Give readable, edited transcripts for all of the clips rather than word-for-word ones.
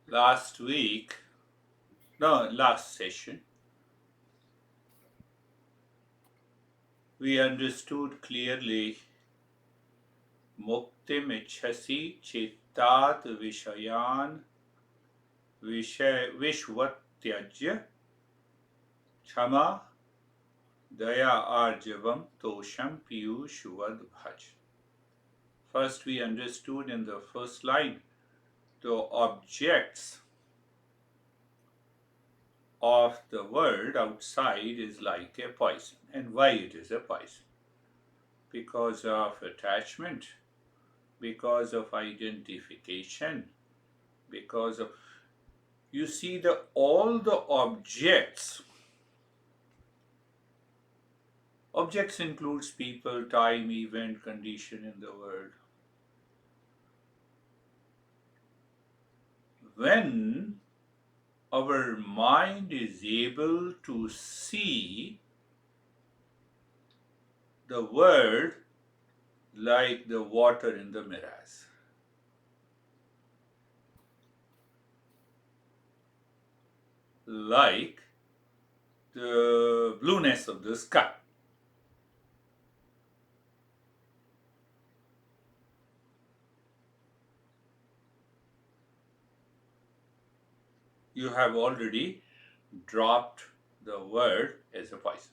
Last week, no, last session, we understood clearly muktim ichhasi chitat vishayan vishwatyajya chama daya arjavam tosham piyushvad bhaj. First, we understood in the first line the objects of the world outside is like a poison. And why it is a poison? Because of attachment, because of identification, because of, you see, the all the objects includes people, time, event, condition in the world. When our mind is able to see the world like the water in the mirrors, like the blueness of the sky. You have already dropped the word as a poison.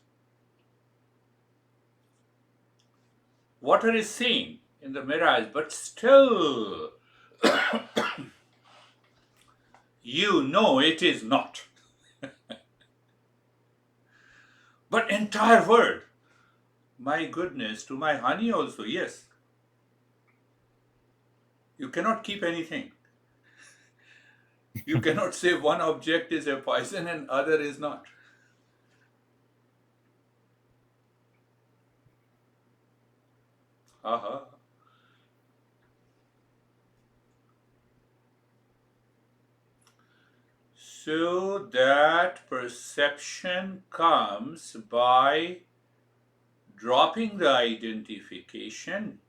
Water is seen in the mirage, but still you know it is not. But entire world, my goodness, to my honey also, yes. You cannot keep anything. You cannot say one object is a poison and other is not. Aha. So that perception comes by dropping the identification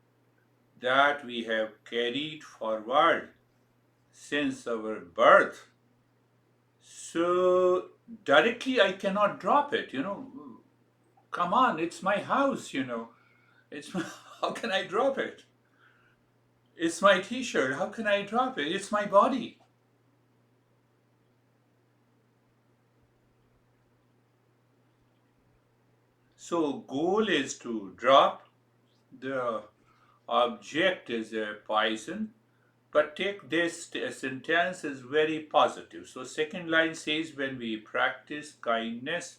that we have carried forward since our birth. So directly I cannot drop it. Come on, it's my house. It's my, how can I drop it? It's my t-shirt. How can I drop it? It's my body. So goal is to drop the object is a poison, but take this sentence is very positive. So second line says when we practice kindness,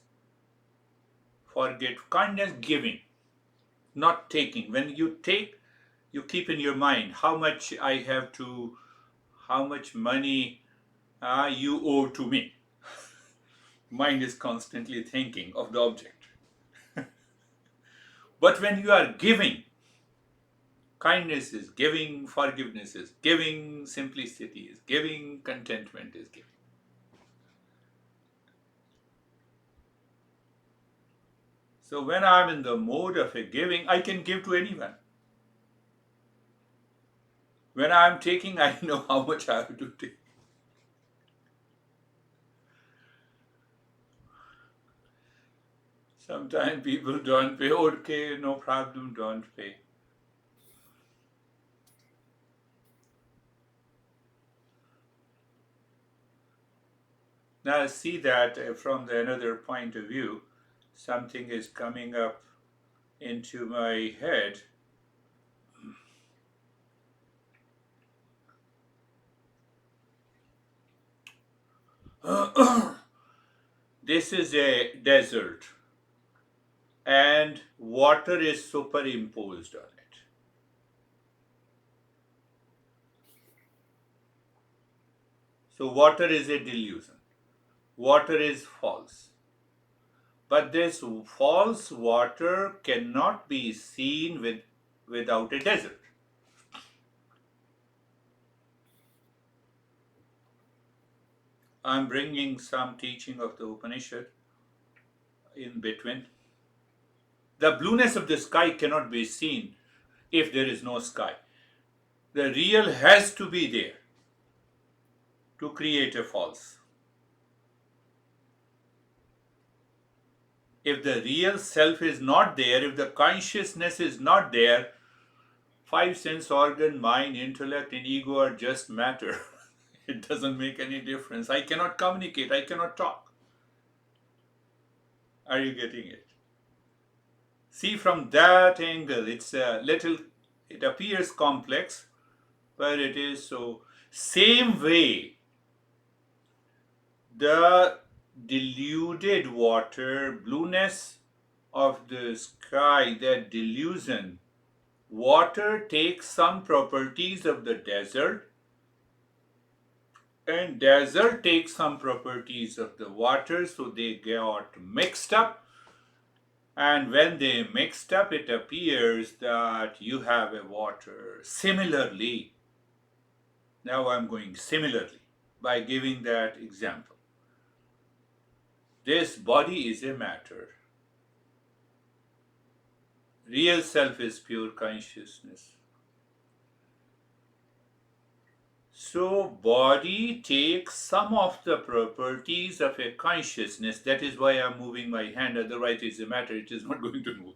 forget kindness giving, not taking. When you take, you keep in your mind how much I have to, how much money you owe to me. Mind is constantly thinking of the object. But when you are giving, kindness is giving, forgiveness is giving, simplicity is giving, contentment is giving. So when I'm in the mode of a giving, I can give to anyone. When I'm taking, I know how much I have to take. Sometimes people don't pay. Okay, no problem, don't pay. Now see that from the another point of view, something is coming up into my head. This is a desert and water is superimposed on it. So water is a delusion. Water is false. But this false water cannot be seen without a desert. I'm bringing some teaching of the Upanishad in between. The blueness of the sky cannot be seen if there is no sky. The real has to be there. to create a false. If the real self is not there, if the consciousness is not there, five sense organ, mind, intellect, and ego are just matter. It doesn't make any difference. I cannot communicate, I cannot talk. Are you getting it? See, from that angle, it's a little, it appears complex, but it is so. Same way, the diluted water, blueness of the sky, that delusion, water takes some properties of the desert, and desert takes some properties of the water, so they got mixed up. And when they mixed up, it appears that you have a water. Similarly, now I'm going similarly by giving that example. This body is a matter. Real self is pure consciousness. So body takes some of the properties of a consciousness. That is why I'm moving my hand. Otherwise, it's a matter. It is not going to move.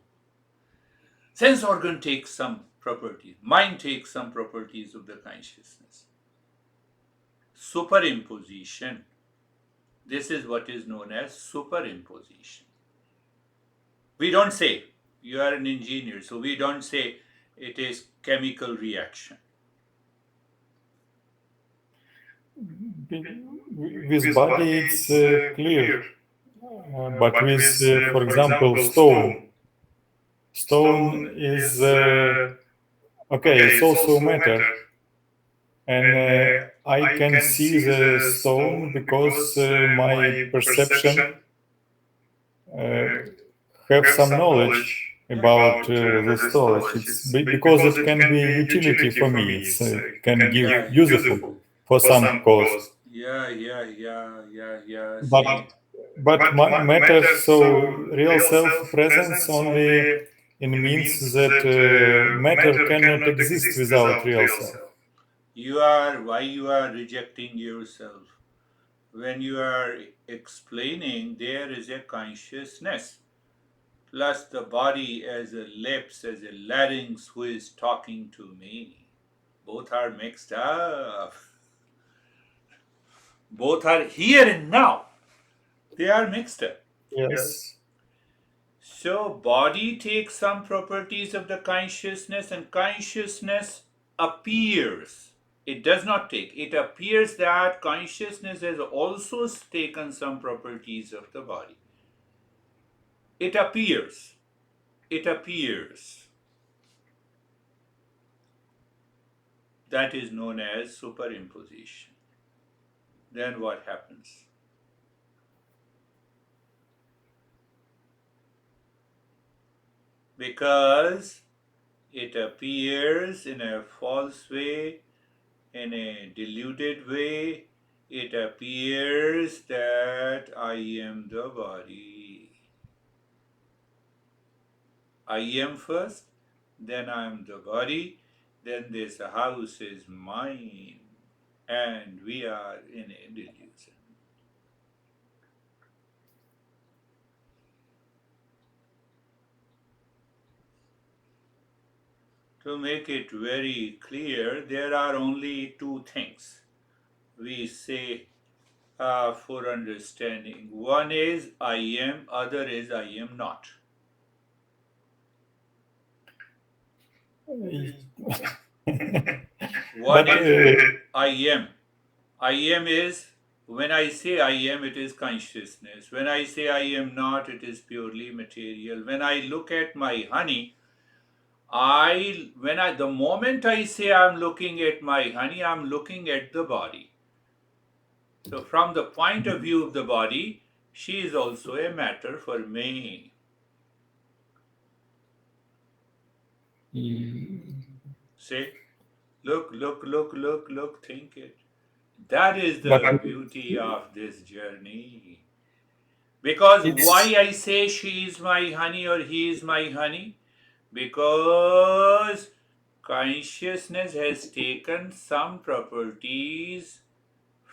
Sense organ takes some properties. Mind takes some properties of the consciousness. Superimposition. This is what is known as superimposition. We don't say, you are an engineer, so we don't say it is chemical reaction. With body, it's clear. But with, for example, stone is okay. It's also matter, and I can see the stone because my perception uh, have some knowledge about the storage. It's because it can be utility for me. It's can give Yeah, useful for some cause. yeah. But See, matter, so real self presence only in means that matter cannot exist without real self. why you are rejecting yourself. When you are explaining, there is a consciousness, plus the body as a lips, as a larynx who is talking to me. Both are mixed up. Both are here and now. They are mixed up. Yes. So body takes some properties of the consciousness, and consciousness appears. It does not take. It appears that consciousness has also taken some properties of the body. It appears. It appears. That is known as superimposition. Then what happens? Because it appears in a false way, in a deluded way, it appears that I am the body. I am first, then I am the body, then this house is mine, and we are in a delusion. To make it very clear, there are only two things we say for understanding. One is I am, other is I am not. One But is I am. I am is, when I say I am, it is consciousness. When I say I am not, it is purely material. When I look at my honey, the moment I say I'm looking at my honey, I'm looking at the body. So from the point of view of the body, she is also a matter for me. Say, look, think it. That is but the beauty of this journey. Because why it's I say she is my honey or he is my honey? Because consciousness has taken some properties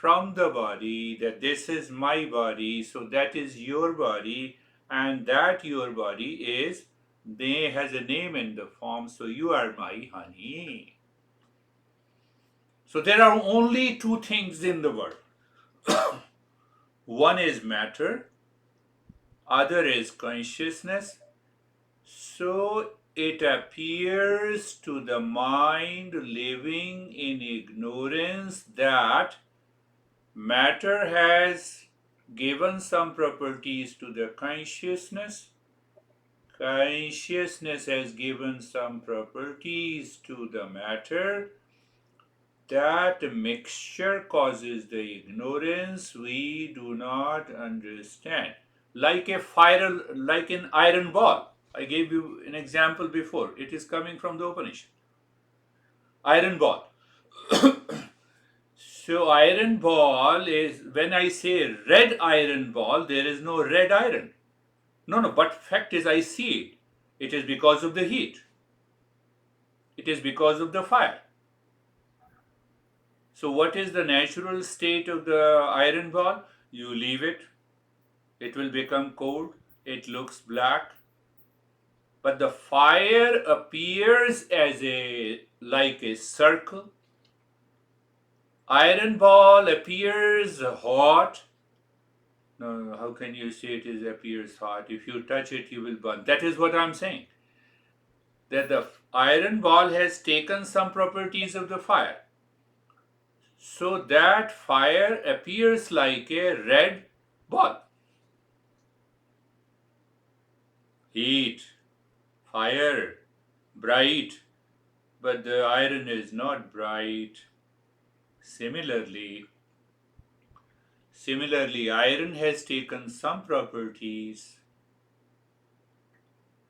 from the body, that this is my body, so that is your body, and that your body is, they has a name in the form, so you are my honey. So there are only two things in the world. One is matter, other is consciousness. So it appears to the mind living in ignorance that matter has given some properties to the consciousness. Consciousness has given some properties to the matter. That mixture causes the ignorance we do not understand. Like a fire, like an iron ball. I gave you an example before. It is coming from the Upanishad. Iron ball. So iron ball is, when I say red iron ball, there is no red iron. No, no, but fact is I see it. It is because of the heat. It is because of the fire. So what is the natural state of the iron ball? You leave it, it will become cold, it looks black, but the fire appears as a like a circle. Iron ball appears hot. No, how can you say it is appears hot? If you touch it, you will burn. That is what I'm saying. That the iron ball has taken some properties of the fire. So that fire appears like a red ball. Heat, fire, bright, but the iron is not bright. Similarly, iron has taken some properties,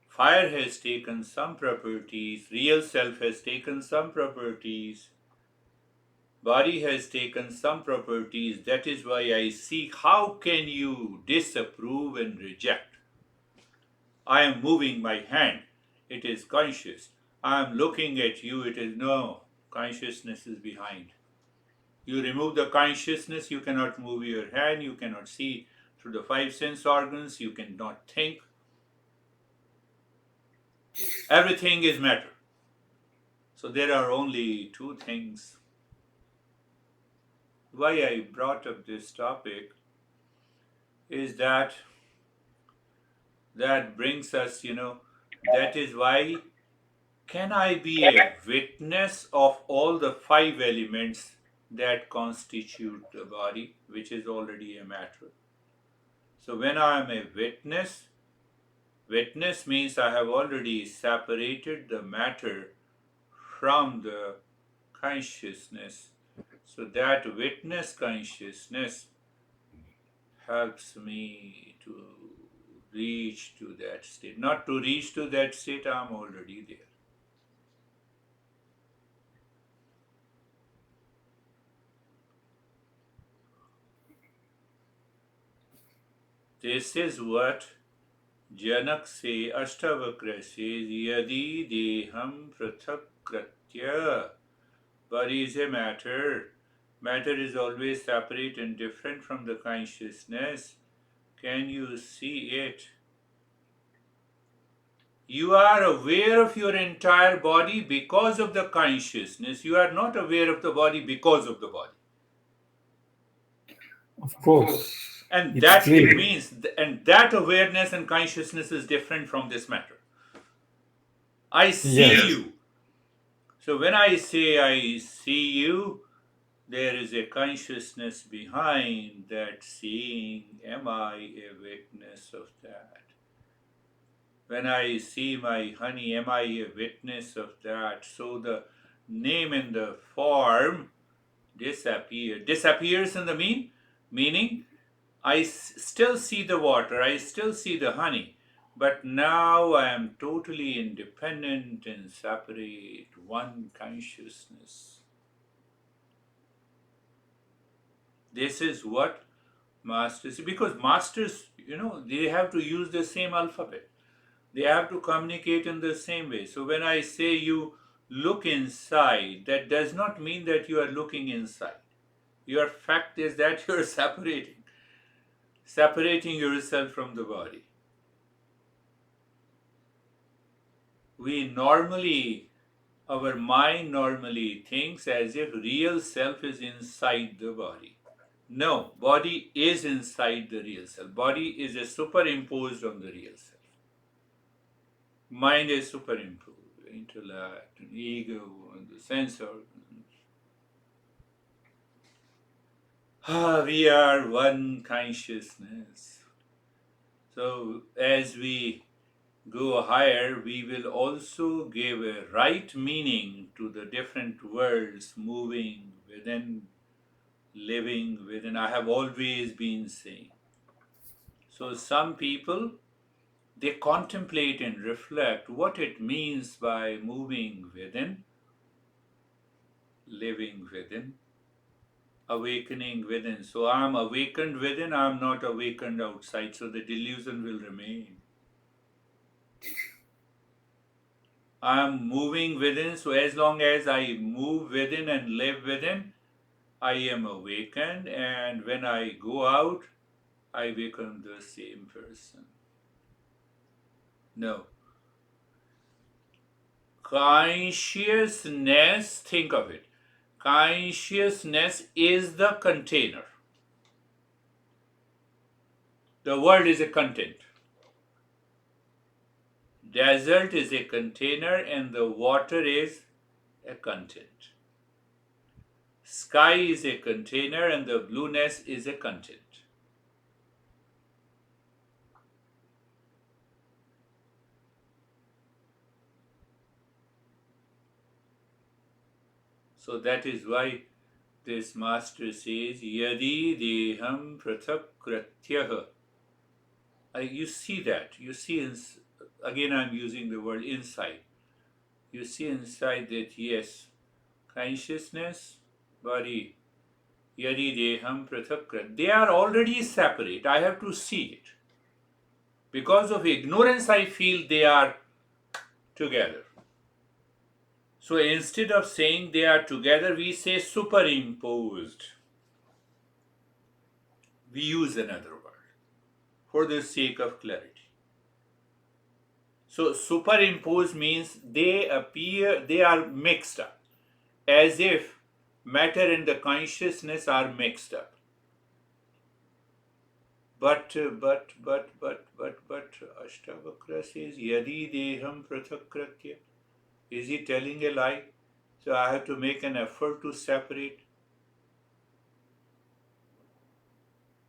fire has taken some properties, real self has taken some properties, body has taken some properties. That is why I see how can you disapprove and reject. I am moving my hand, it is conscious. I am looking at you, it is no, consciousness is behind. You remove the consciousness, you cannot move your hand, you cannot see through the five sense organs, you cannot think. Everything is matter. So there are only two things. Why I brought up this topic is that brings us, that is why can I be a witness of all the five elements that constitute the body, which is already a matter? So when I am a witness, witness means I have already separated the matter from the consciousness. So that witness consciousness helps me to reach to that state. Not to reach to that state, I'm already there. This is what Janak se Ashtavakra says, Yadi deham prathak kratya. Body is a matter. Matter is always separate and different from the consciousness. Can you see it? You are aware of your entire body because of the consciousness. You are not aware of the body because of the body. Of course, And it's that it clear. means, and that awareness and consciousness is different from this matter. I see Yes, you. So when I say I see you, there is a consciousness behind that seeing. Am I a witness of that? When I see my honey, am I a witness of that? So the name and the form disappears in the meaning I still see the water, I still see the honey, but now I am totally independent and separate, one consciousness. This is what masters, because masters, they have to use the same alphabet. They have to communicate in the same way. So when I say you look inside, that does not mean that you are looking inside. Your fact is that you're separating yourself from the body. Our mind normally thinks as if real self is inside the body. No, body is inside the real self. Body is a superimposed on the real self. Mind is superimposed, intellect, and ego, and the sense organs. We are one consciousness. So as we go higher, we will also give a right meaning to the different words moving within, living within. I have always been saying. So some people, they contemplate and reflect what it means by moving within, living within, awakening within. So I'm awakened within, I'm not awakened outside, so the delusion will remain. I'm moving within, so as long as I move within and live within, I am awakened, and when I go out, I become the same person. No. Consciousness, think of it. Consciousness is the container. The world is a content. Desert is a container and the water is a content. Sky is a container and the blueness is a content. So that is why this master says, Yadi deham prathakratyaha. You see that. You see, again, I'm using the word inside. You see inside that, yes, consciousness, body, yadi deham prathakrat. They are already separate. I have to see it. Because of ignorance, I feel they are together. So instead of saying they are together, we say superimposed. We use another word for the sake of clarity. So superimpose means they are mixed up, as if matter and the consciousness are mixed up. But Ashtavakra says, Yadi deham prathakratya. Is he telling a lie? So I have to make an effort to separate.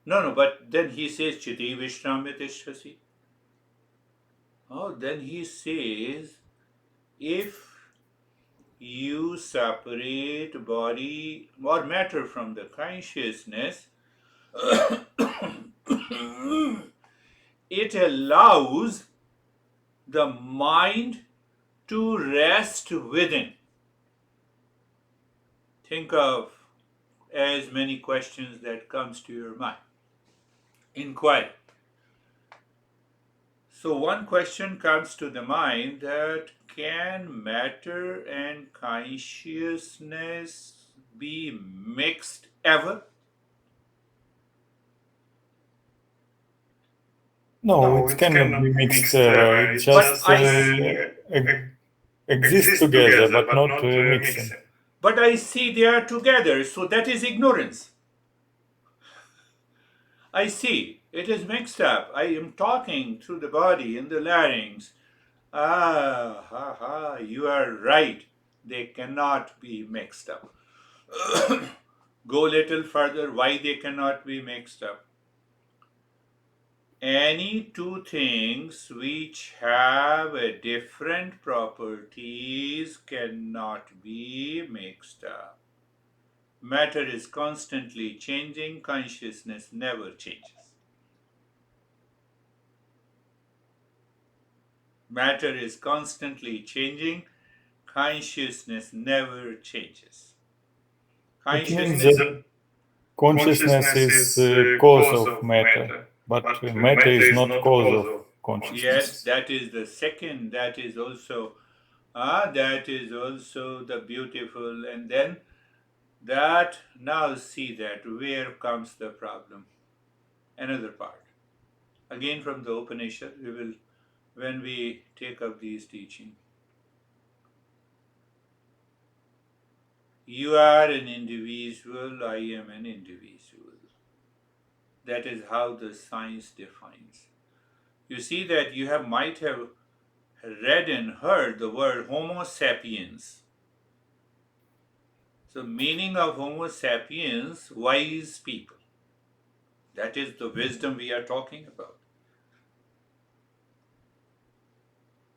No, but then he says, Chiti Vishramitishasi. Oh, then he says, if you separate body or matter from the consciousness, it allows the mind to rest within. Think of as many questions that comes to your mind. Inquire. So one question comes to the mind, that can matter and consciousness be mixed ever? No, it cannot be mixed ever. It But just exists together, but not mixing. but I see they are together, so that is ignorance. I see it is mixed up. I am talking through the body in the larynx. Ah, ha, ha, you are right. They cannot be mixed up. Go a little further, why they cannot be mixed up. Any two things which have a different properties cannot be mixed up. Matter is constantly changing, consciousness never changes. Matter is constantly changing, consciousness never changes. It means Consciousness. that consciousness is cause of matter, but matter is not cause of Yes, consciousness. that is the second. That is also the beautiful. And then That now see that where comes the problem. Another part. Again from the Upanishad, we will when we take up these teaching. You are an individual, I am an individual. That is how the science defines. You see that you have might have read and heard the word Homo sapiens. So meaning of Homo sapiens, wise people. That is the wisdom we are talking about.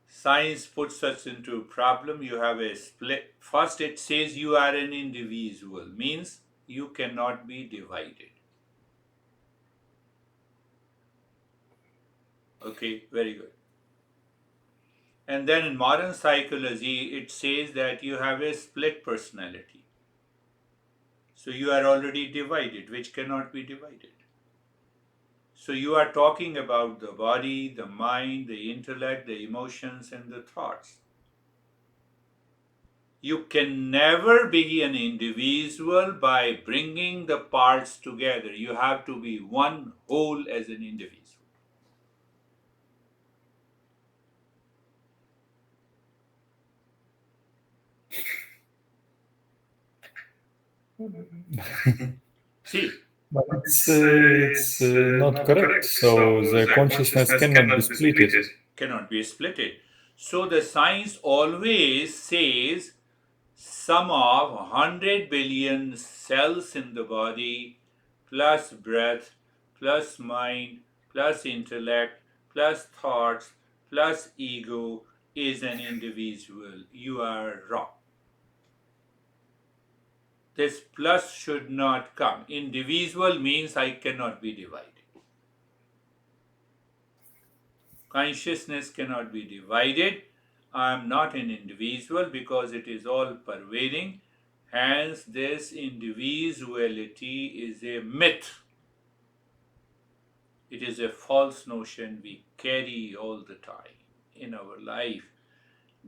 Science puts us into problem. You have a split. First, it says you are an individual, means you cannot be divided. Okay, very good. And then in modern psychology, it says that you have a split personality. So you are already divided, which cannot be divided. So you are talking about the body, the mind, the intellect, the emotions, and the thoughts. You can never be an individual by bringing the parts together. You have to be one whole as an individual. See, But it's not correct. So the consciousness cannot be split. cannot be splitted. So the science always says sum of 100 billion cells in the body plus breath plus mind plus intellect plus thoughts plus ego is an individual. You are wrong. This plus should not come. Individual means I cannot be divided. Consciousness cannot be divided. I am not an individual because it is all pervading. Hence, this individuality is a myth. It is a false notion we carry all the time in our life.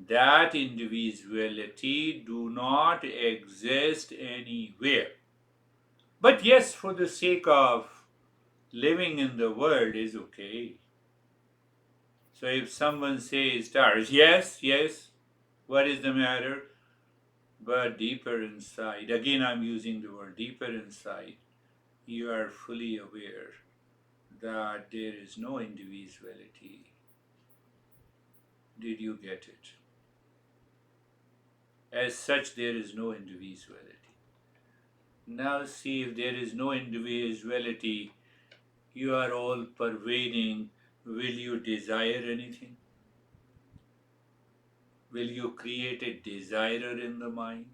That individuality do not exist anywhere. But yes, for the sake of living in the world is okay. So if someone says stars, yes, yes, what is the matter? But deeper inside, again I'm using the word deeper inside, you are fully aware that there is no individuality. Did you get it? As such, there is no individuality. Now, see if there is no individuality, you are all pervading. Will you desire anything? Will you create a desire in the mind?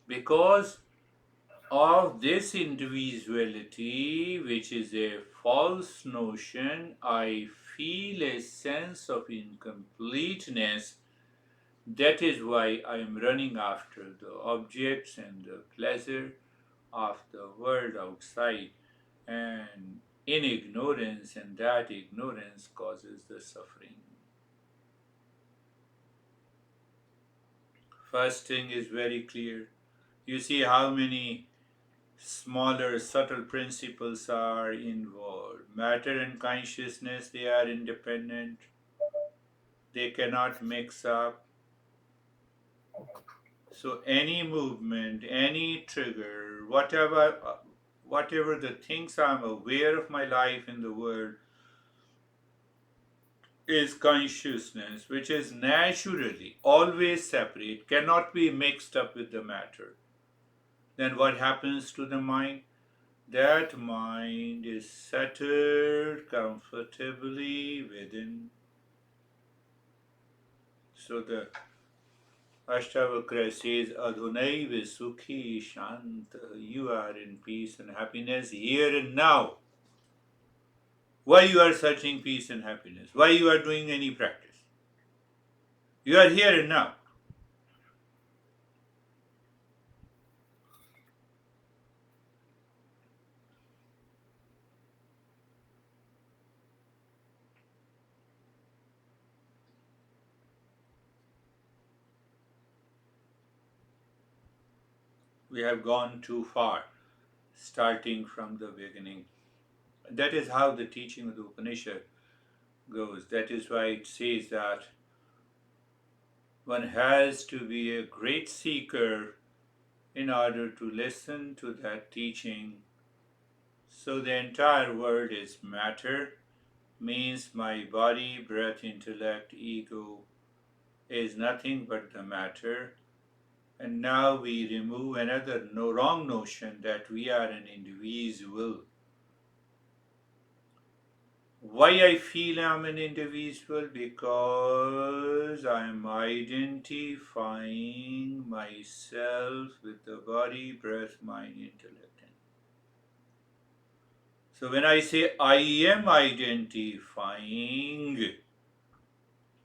Because of this individuality, which is a false notion, I feel a sense of incompleteness. That is why I am running after the objects and the pleasure of the world outside, and in ignorance, and that ignorance causes the suffering. First thing is very clear. You see how many smaller, subtle principles are involved. Matter and consciousness, they are independent, they cannot mix up. So, any movement, any trigger, whatever the things I'm aware of my life in the world is consciousness, which is naturally always separate, cannot be mixed up with the matter. Then what happens to the mind? That mind is settled comfortably within. So the Ashtavakra says, Adhunai Sukhi Shanta, you are in peace and happiness here and now. Why you are searching peace and happiness? Why you are doing any practice? You are here and now. We have gone too far, starting from the beginning. That is how the teaching of the Upanishad goes. That is why it says that one has to be a great seeker in order to listen to that teaching. So the entire world is matter, means my body, breath, intellect, ego is nothing but the matter. And now we remove another wrong notion that we are an individual. Why I feel I'm an individual? Because I'm identifying myself with the body, breath, mind, intellect. So when I say I am identifying,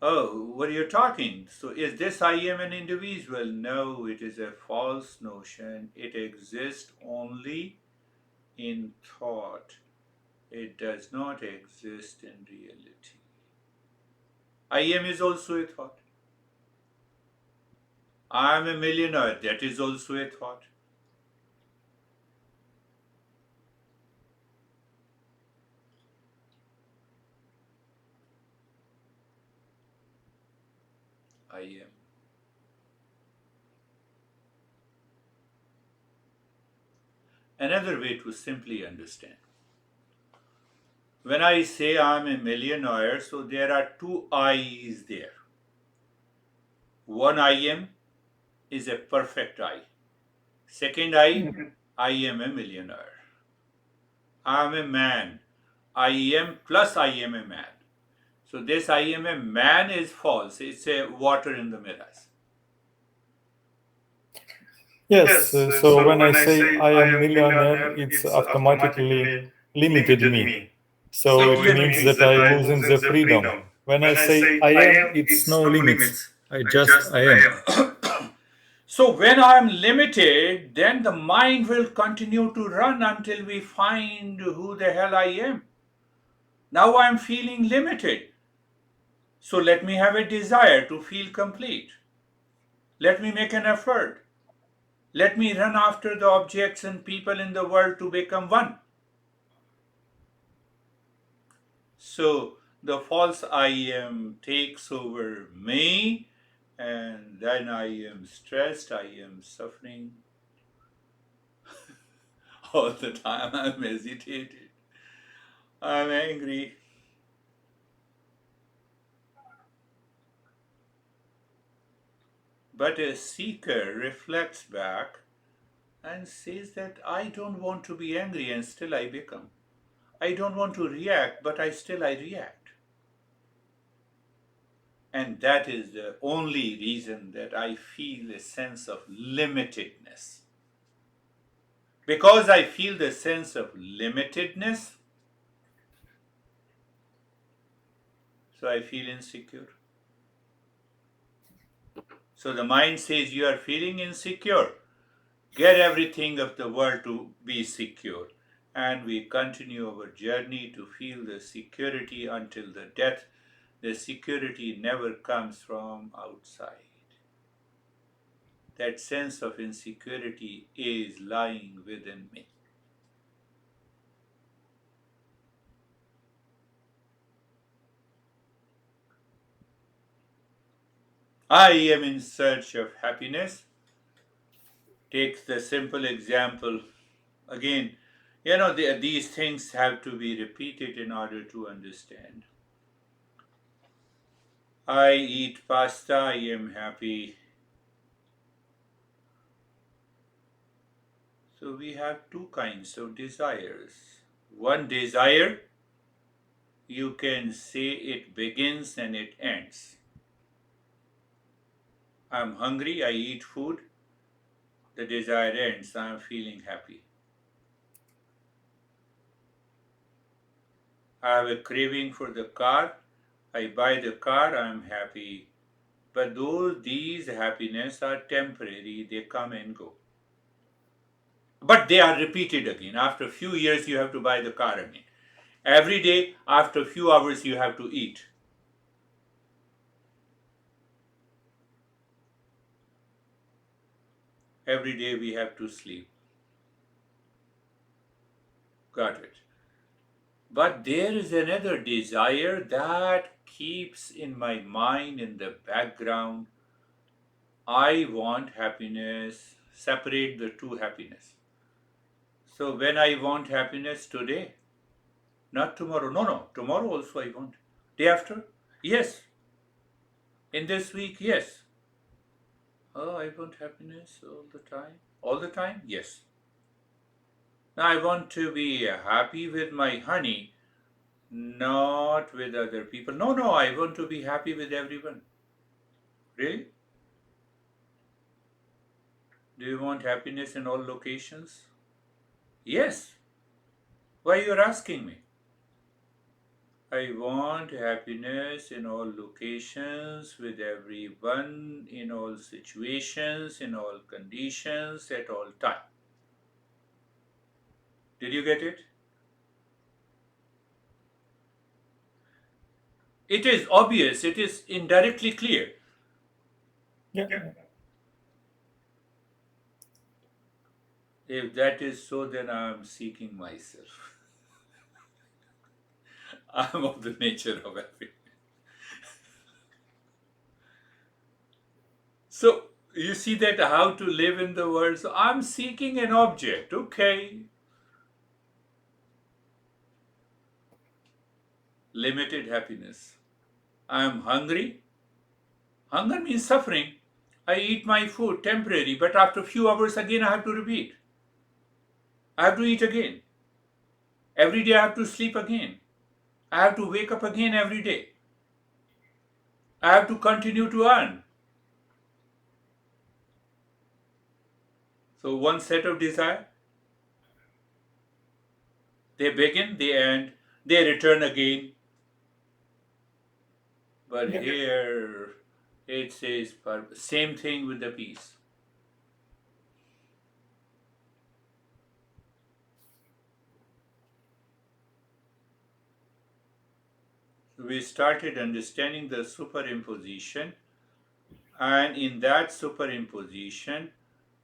oh, what are you talking? So is this I am an individual? No, it is a false notion. It exists only in thought. It does not exist in reality. I am is also a thought. I am a millionaire. That is also a thought. I am. Another way to simply understand. When I say I'm a millionaire, so there are two I's there. One I am is a perfect I. Second I am a millionaire. I am a man. I am plus I am a man. So this I am a man is false. It's a water in the mirrors. Yes, so when I say I am millionaire, it's automatically limited me. So It it means that I losing the freedom. When I say I am, it's no limits. I just I am. So when I'm limited, then the mind will continue to run until we find who the hell I am. Now I'm feeling limited. So let me have a desire to feel complete. Let me make an effort. Let me run after the objects and people in the world to become one. So the false I am takes over me, and then I am stressed, I am suffering all the time, I'm agitated, I'm angry. But a seeker reflects back and says that I don't want to be angry and still I become. I don't want to react, but I react. And that is the only reason that I feel a sense of limitedness. Because I feel the sense of limitedness, so I feel insecure. So the mind says you are feeling insecure. Get everything of the world to be secure. And we continue our journey to feel the security until the death. The security never comes from outside. That sense of insecurity is lying within me. I am in search of happiness. Take the simple example again. These things have to be repeated in order to understand. I eat pasta, I am happy. So we have two kinds of desires. One desire, you can say it begins and it ends. I'm hungry, I eat food, the desire ends, I'm feeling happy. I have a craving for the car, I buy the car, I'm happy. But these happiness are temporary, they come and go. But they are repeated again. After a few years, you have to buy the car again. Every day, after a few hours, you have to eat. Every day we have to sleep. Got it. But there is another desire that keeps in my mind in the background. I want happiness. Separate the two happiness. So when I want happiness today, not tomorrow. No, no. Tomorrow also I want. Day after? Yes. In this week, yes. Oh, I want happiness all the time. All the time? Yes. Now I want to be happy with my honey, not with other people. No, no, I want to be happy with everyone. Really? Do you want happiness in all locations? Yes. Why you are asking me? I want happiness in all locations, with everyone, in all situations, in all conditions, at all time. Did you get it? It is obvious, it is indirectly clear. Yeah. If that is so, then I am seeking myself. I am of the nature of happiness. So you see that how to live in the world. So I'm seeking an object. Okay. Limited happiness. I am hungry. Hunger means suffering. I eat my food temporary, but after a few hours again I have to repeat. I have to eat again. Every day I have to sleep again. I have to wake up again every day. I have to continue to earn. So one set of desire, they begin, they end, they return again. But Yeah. here it says same thing with the peace. We started understanding the superimposition, and in that superimposition,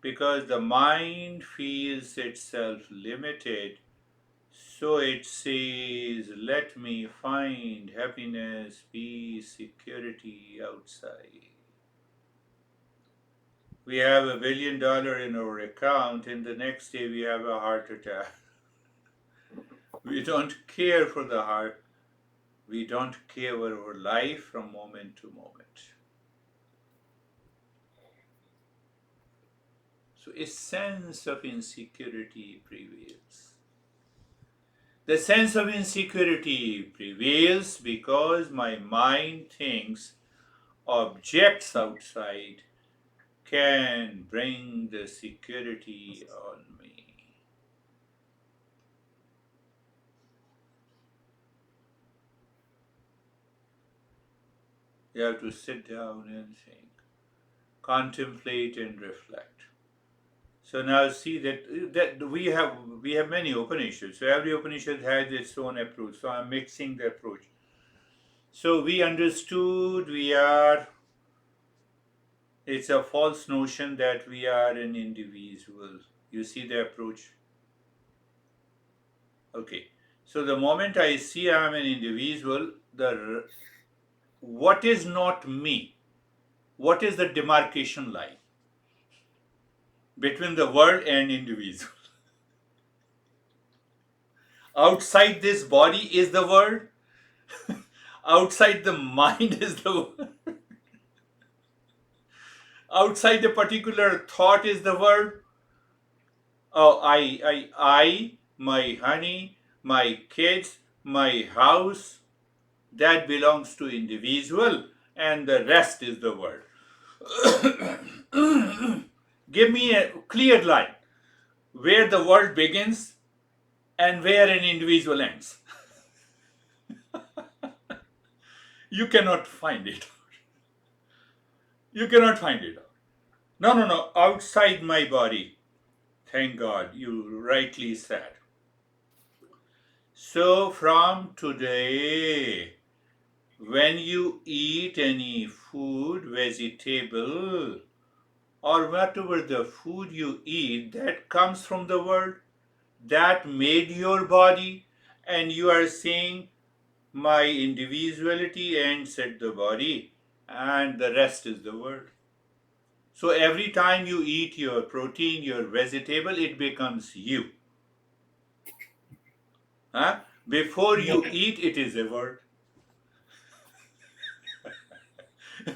because the mind feels itself limited, so it says, let me find happiness, peace, security outside. We have $1 billion in our account, and the next day we have a heart attack. We don't care for the heart. We don't care for our life from moment to moment. So a sense of insecurity prevails. The sense of insecurity prevails because my mind thinks objects outside can bring the security on me. You have to sit down and think, contemplate and reflect. So now see that we have many Upanishads. So every Upanishad has its own approach. So I'm mixing the approach. So we understood it's a false notion that we are an individual. You see the approach? Okay. So the moment I see I'm an individual, what is not me? What is the demarcation line between the world and individual? Outside this body is the world. Outside the mind is the world. Outside a particular thought is the world. Oh, my honey, my kids, my house, that belongs to individual, and the rest is the world. Give me a clear line where the world begins and where an individual ends. You cannot find it. You cannot find it out. No, no, no. Outside my body. Thank God, you rightly said. So from today, when you eat any food, vegetable, or whatever the food you eat, that comes from the world, that made your body, and you are saying my individuality ends at the body and the rest is the world. So every time you eat your protein, your vegetable, it becomes you. Huh? Before Yeah. you eat, it is a word.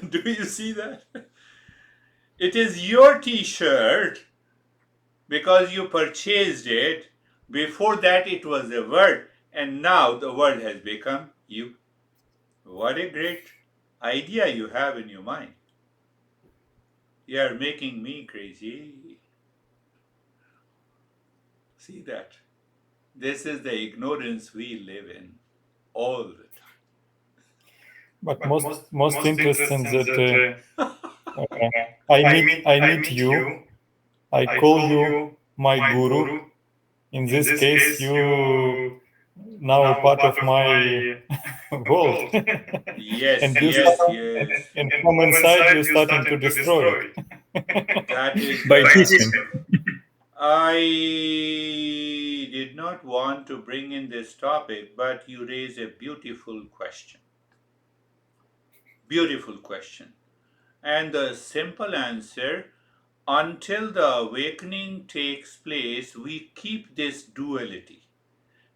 Do you see that? It is your t shirt because you purchased it. Before that, it was a word, and now the word has become you. What a great idea you have in your mind. You are making me crazy. See that? This is the ignorance we live in all the But most interesting that time. I meet you. I call you my guru. In this case, you now part of my world, Yes, and you yes, start, yes. and from inside you starting to destroy it That is by the. teaching. I did not want to bring in this topic, but you raise a beautiful question. Beautiful question. And the simple answer, until the awakening takes place, we keep this duality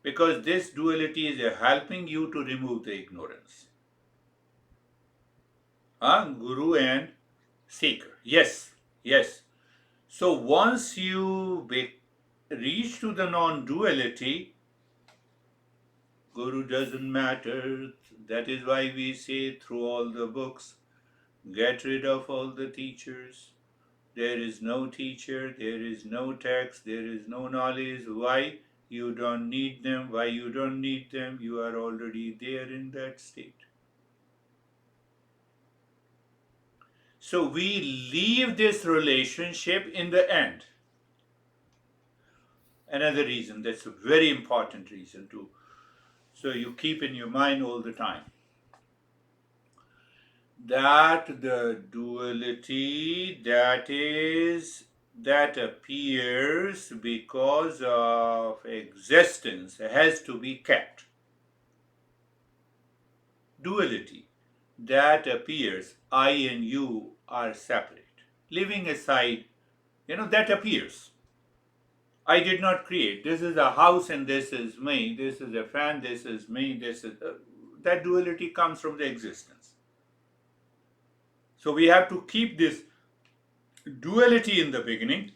because this duality is helping you to remove the ignorance. Guru and seeker. Yes, yes. So once you reach to the non duality, Guru doesn't matter. That is why we say through all the books, get rid of all the teachers. There is no teacher, there is no text, there is no knowledge. Why? You don't need them. Why you don't need them? You are already there in that state. So we leave this relationship in the end. Another reason, that's a very important reason too. So you keep in your mind all the time that the duality that appears because of existence has to be kept. Duality that appears, I and you are separate. Leaving aside, that appears. I did not create. This is a house and this is me. This is a fan, this is me. This is that duality comes from the existence. So we have to keep this duality in the beginning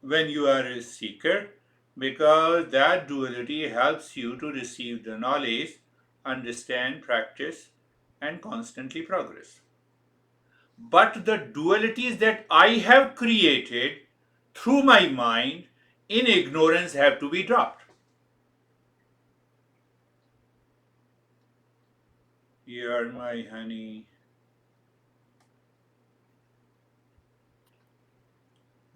when you are a seeker, because that duality helps you to receive the knowledge, understand, practice, and constantly progress. But the dualities that I have created through my mind in ignorance have to be dropped. You are my honey.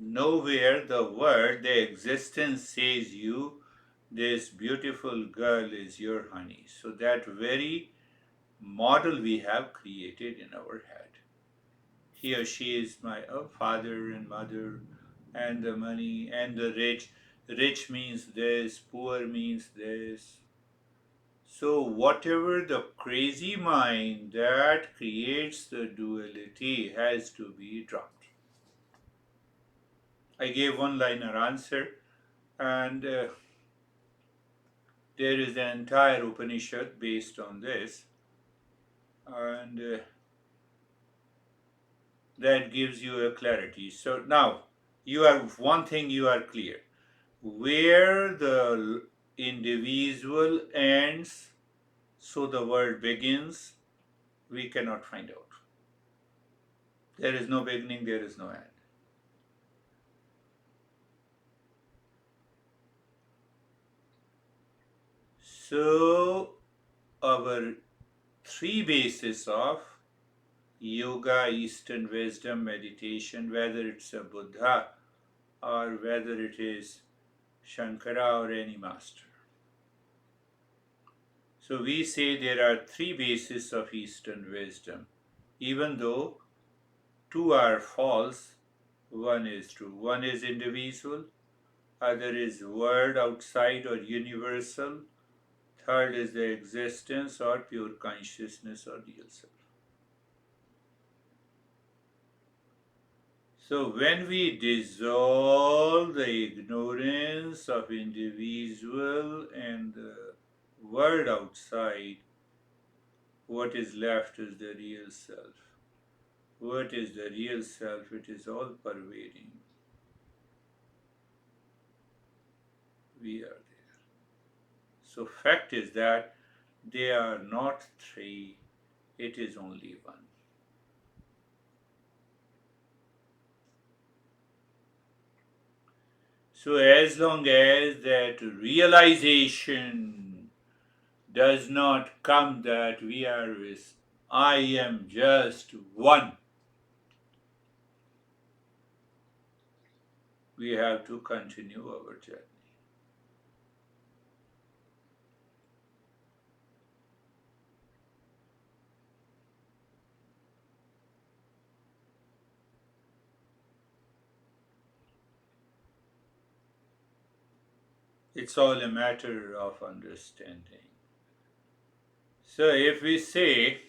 Nowhere the word, the existence says you, this beautiful girl is your honey. So that very model we have created in our head. He or she is my father and mother, and the money and the rich. Rich means this, poor means this. So, whatever the crazy mind that creates the duality has to be dropped. I gave one liner answer, and there is an entire Upanishad based on this, and that gives you a clarity. So, now you are one thing you are clear where the individual ends, so the world begins, we cannot find out. There is no beginning, there is no end. So, our three bases of yoga, Eastern wisdom, meditation, whether it's a Buddha or whether it is Shankara or any master. So we say there are three bases of Eastern wisdom, even though Two are false, one is true. One is individual, other is world outside or universal, third is the existence or pure consciousness or real self. So when we dissolve the ignorance of individual and the world outside, what is left is the real self. What is the real self? It is all pervading. We are there. So fact is that they are not three, it is only one. So as long as that realization does not come that we are with I am just one, we have to continue our journey. It's all a matter of understanding. So if we say,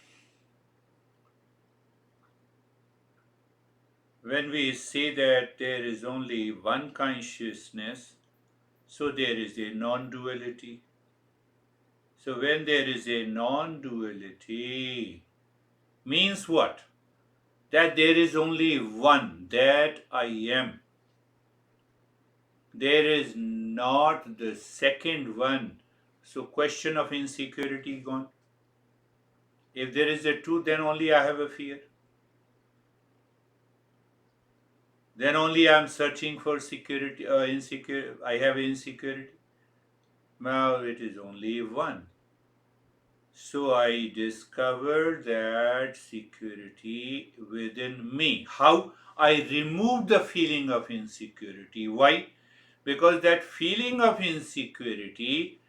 when we say that there is only one consciousness, so there is a non duality. So when there is a non duality, means what? That there is only one, that I am. There is not the second one. So question of insecurity gone. If there is a two, then only I have a fear. Then only I am searching for security, insecure. I have insecurity. Now it is only one. So I discovered that security within me. How? I removed the feeling of insecurity. Why? Because that feeling of insecurity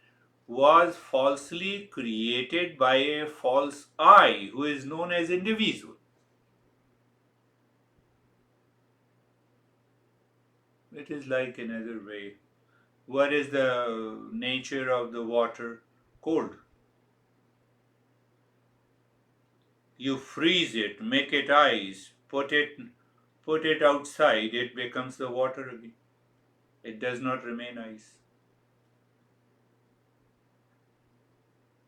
was falsely created by a false I who is known as individual. It is like another way. What is the nature of the water? Cold. You freeze it, make it ice, put it outside, it becomes the water again. It does not remain ice.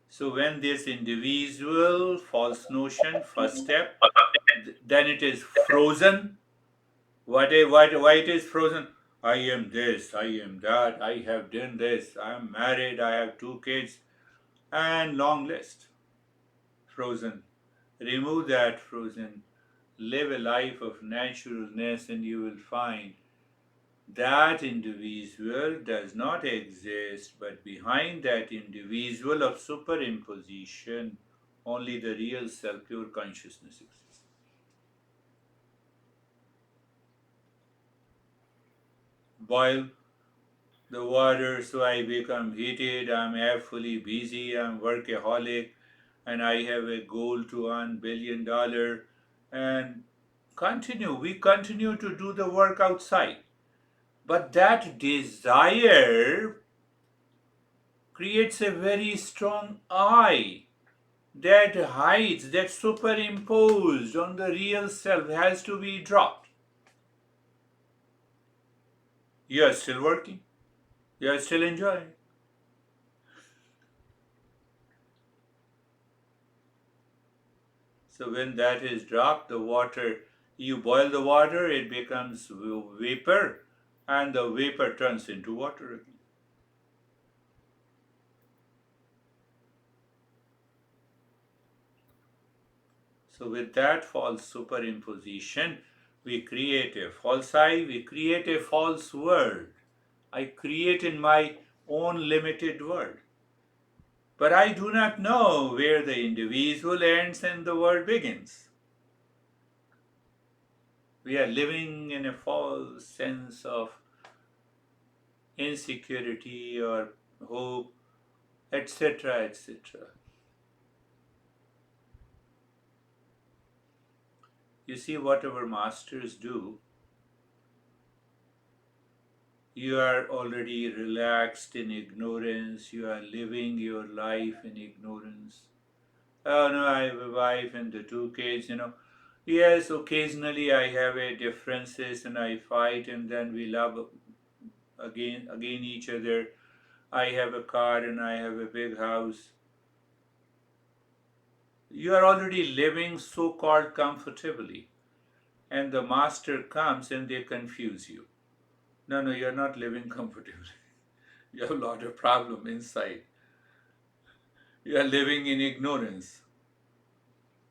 So when this individual false notion, first step, then it is frozen. Why it is frozen? I am this, I am that, I have done this, I am married, I have two kids, and long list. Frozen. Remove that frozen. Live a life of naturalness, and you will find that individual does not exist, but behind that individual of superimposition, only the real self, pure consciousness exists. Boil the water so I become heated, I'm fully busy, I'm workaholic, and I have a goal to earn $1 billion. And we continue to do the work outside. But that desire creates a very strong I that hides, that superimposed on the real self has to be dropped. You are still working, you are still enjoying. So when that is dropped, the water, you boil the water, it becomes vapor, and the vapor turns into water again. So with that false superimposition, we create a false I, we create a false world. I create in my own limited world. But I do not know where the individual ends and the world begins. We are living in a false sense of insecurity or hope, etc., etc. You see, whatever masters do, you are already relaxed in ignorance, you are living your life in ignorance. Oh no, I have a wife and the two kids. Yes, occasionally I have a differences and I fight and then we love again each other. I have a car and I have a big house. You are already living so called comfortably, and the master comes and they confuse you. No, no, you're not living comfortably. You have a lot of problem inside. You are living in ignorance.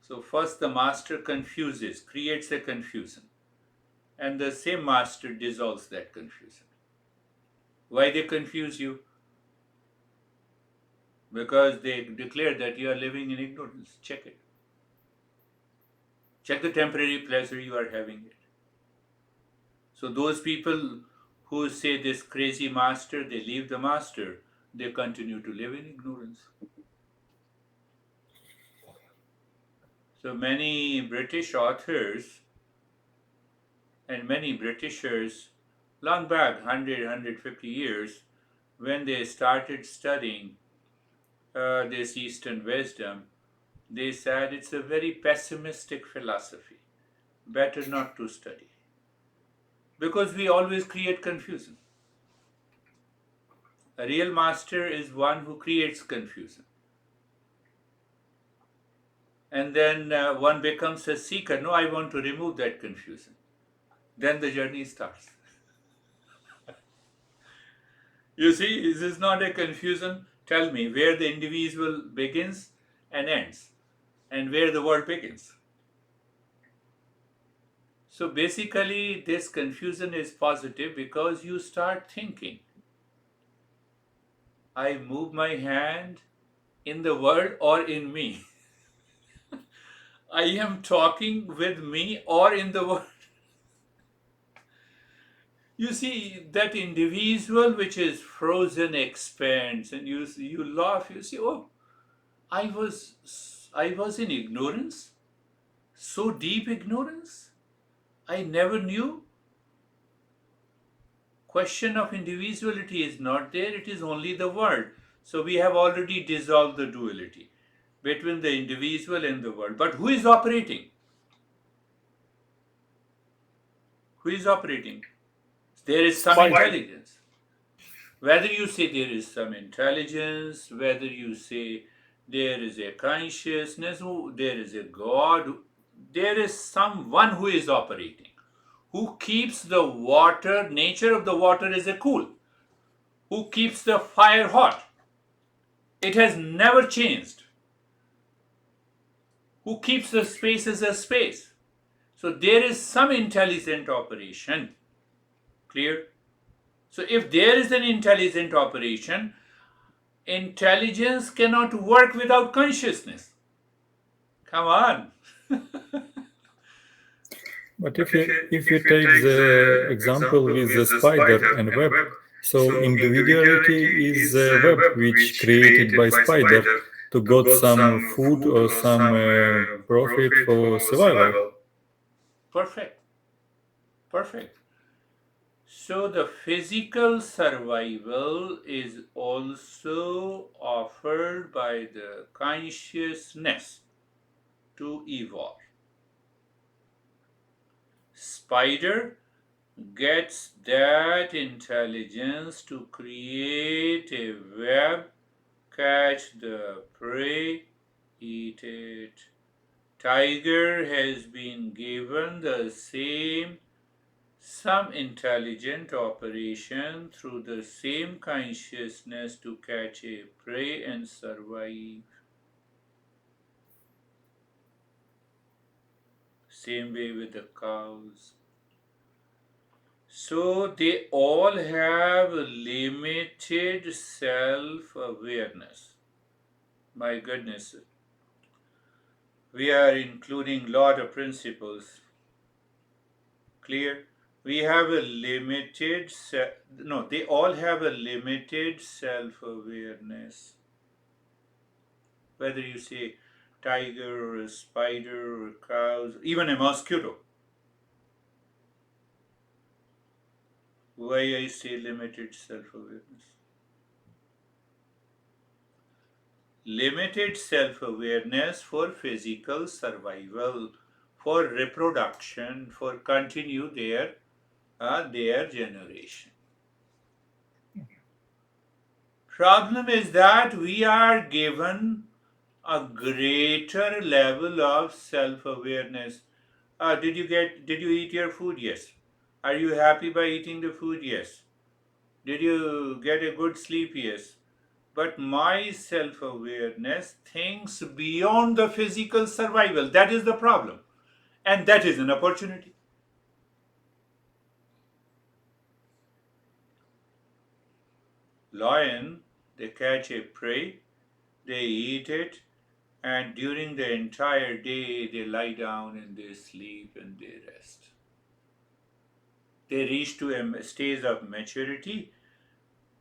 So first the master confuses, creates a confusion, and the same master dissolves that confusion. Why they confuse you? Because they declare that you are living in ignorance. Check it. Check the temporary pleasure you are having it. So those people who say this crazy master, they leave the master, they continue to live in ignorance. So many British authors and many Britishers, long back, 100, years, when they started studying this Eastern wisdom, they said it's a very pessimistic philosophy. Better not to study. Because we always create confusion. A real master is one who creates confusion. And then one becomes a seeker. No, I want to remove that confusion. Then the journey starts. You see, this is not a confusion. Tell me where the individual begins and ends, and where the world begins. So basically, this confusion is positive because you start thinking. I move my hand in the world or in me. I am talking with me or in the world. You see, that individual which is frozen expands, and you laugh. You see, oh, I was in ignorance, so deep ignorance. I never knew. Question of individuality is not there. It is only the world. So we have already dissolved the duality between the individual and the world. But who is operating? Who is operating? There is some Spider. intelligence. Whether you say there is some intelligence, whether you say there is a consciousness, there is a God, there is someone who is operating, who keeps the water, nature of the water is a cool, who keeps the fire hot. It has never changed. Who keeps the space as a space. So there is some intelligent operation. Clear? So if there is an intelligent operation, intelligence cannot work without consciousness. Come on. But if you take the example with the spider and web, so individuality is the web which created by spider to got some food or some profit for survival. Perfect. Perfect. So the physical survival is also offered by the consciousness to evolve. Spider gets that intelligence to create a web, catch the prey, eat it. Tiger has been given the same some intelligent operation through the same consciousness to catch a prey and survive. Same way with the cows. So they all have limited self awareness. My goodness, we are including lot of principles. Clear? We have a limited no, they all have a limited self awareness. Whether you say tiger or a spider or cows, even a mosquito. Why I say limited self-awareness? Limited self-awareness for physical survival, for reproduction, for continue their generation. Problem is that we are given a greater level of self-awareness. Did you eat your food? Yes. Are you happy by eating the food? Yes. Did you get a good sleep? Yes. But my self-awareness thinks beyond the physical survival. That is the problem. And that is an opportunity. Lion, they catch a prey, they eat it, and during the entire day they lie down and they sleep and they rest. They reach to a stage of maturity,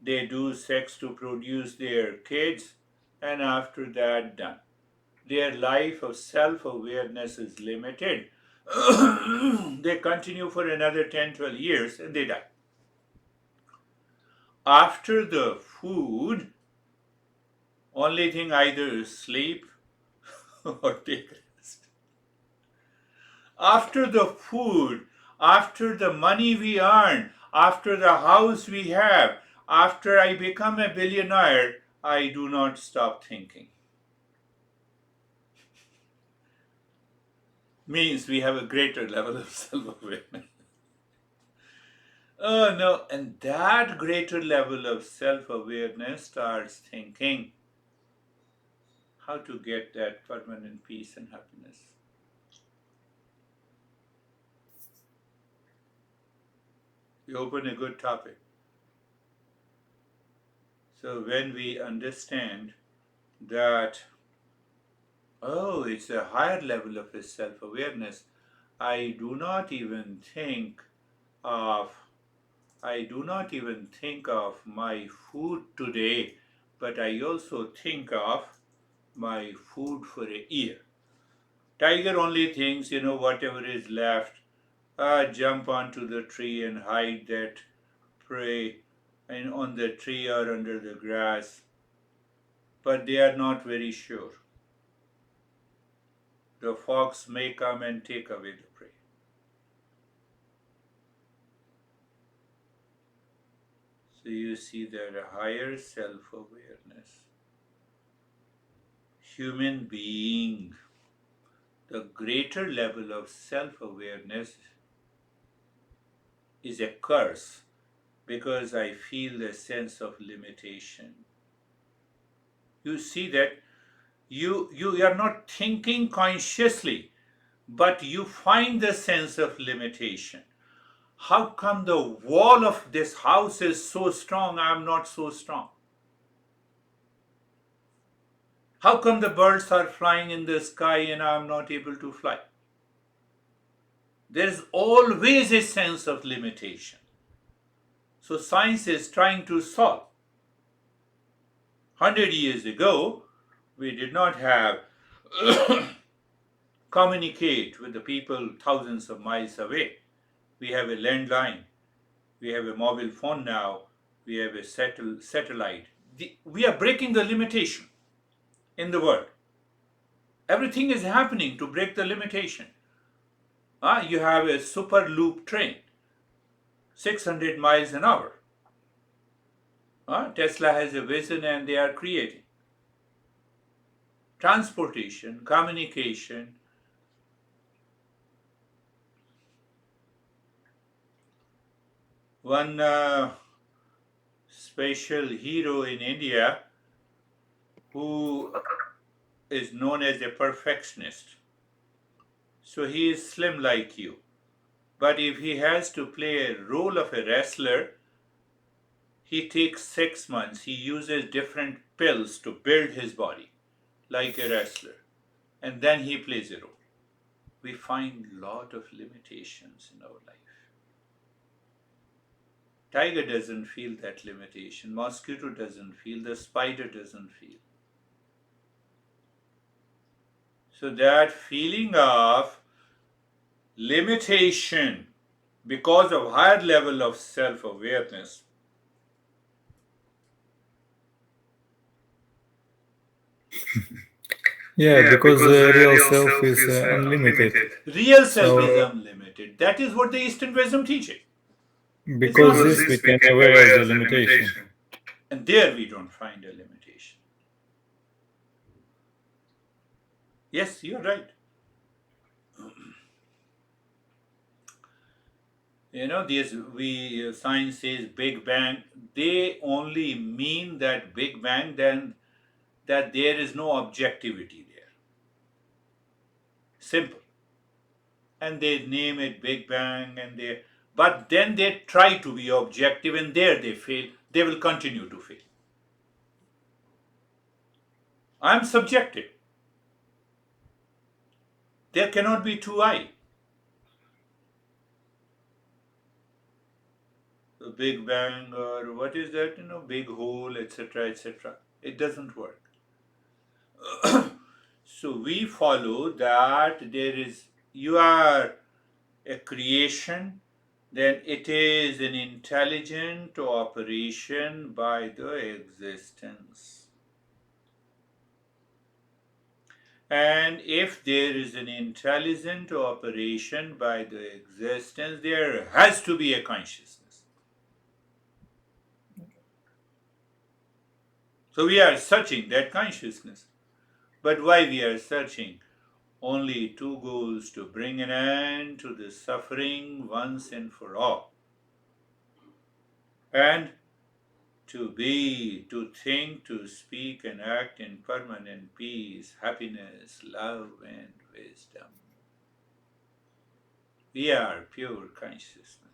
they do sex to produce their kids, and after that, done. Their life of self awareness is limited. They continue for another 10, 12 years and they die. After the food, only thing either sleep or take rest. After the food, after the money we earn, after the house we have, after I become a billionaire, I do not stop thinking. Means we have a greater level of self awareness. Oh no, and that greater level of self awareness starts thinking how to get that permanent peace and happiness. You open a good topic. So when we understand that, oh, it's a higher level of self awareness, I do not even think of I do not even think of my food today, but I also think of my food for a year. Tiger only thinks, whatever is left, jump onto the tree and hide that prey and on the tree or under the grass, but they are not very sure. The fox may come and take away the prey. So you see that a higher self-awareness, human being, the greater level of self-awareness is a curse because I feel a sense of limitation. You see that you are not thinking consciously, but you find the sense of limitation. How come the wall of this house is so strong, I am not so strong? How come the birds are flying in the sky and I am not able to fly? There is always a sense of limitation. So science is trying to solve. 100 years ago, we did not have communicate with the people thousands of miles away. We have a landline, we have a mobile phone now, we have a satellite. We are breaking the limitation in the world. Everything is happening to break the limitation. You have a super loop train, 600 miles an hour. Tesla has a vision and they are creating. Transportation, communication. One special hero in India who is known as a perfectionist. So he is slim like you. But if he has to play a role of a wrestler, he takes 6 months. He uses different pills to build his body like a wrestler. And then he plays a role. We find a lot of limitations in our life. Tiger doesn't feel that limitation. Mosquito doesn't feel. The spider doesn't feel. So that feeling of limitation because of higher level of self-awareness. Yeah, because the real self is unlimited. Real self is So, unlimited. That is what the Eastern wisdom teaches, isn't because it? this we can aware as a limitation. And there we don't find a limitation. Yes, you're right. These we science says Big Bang. They only mean that Big Bang, then that there is no objectivity there. Simple. And they name it Big Bang, but then they try to be objective, and there they fail. They will continue to fail. I'm subjective. There cannot be two I. The Big Bang, or what is that? Big hole, etc., etc. It doesn't work. So we follow that you are a creation, then it is an intelligent operation by the existence. And if there is an intelligent operation by the existence, there has to be a consciousness. So we are searching that consciousness. But why we are searching? Only two goals: to bring an end to the suffering once and for all, and to think, to speak, and act in permanent peace, happiness, love, and wisdom. We are pure consciousness.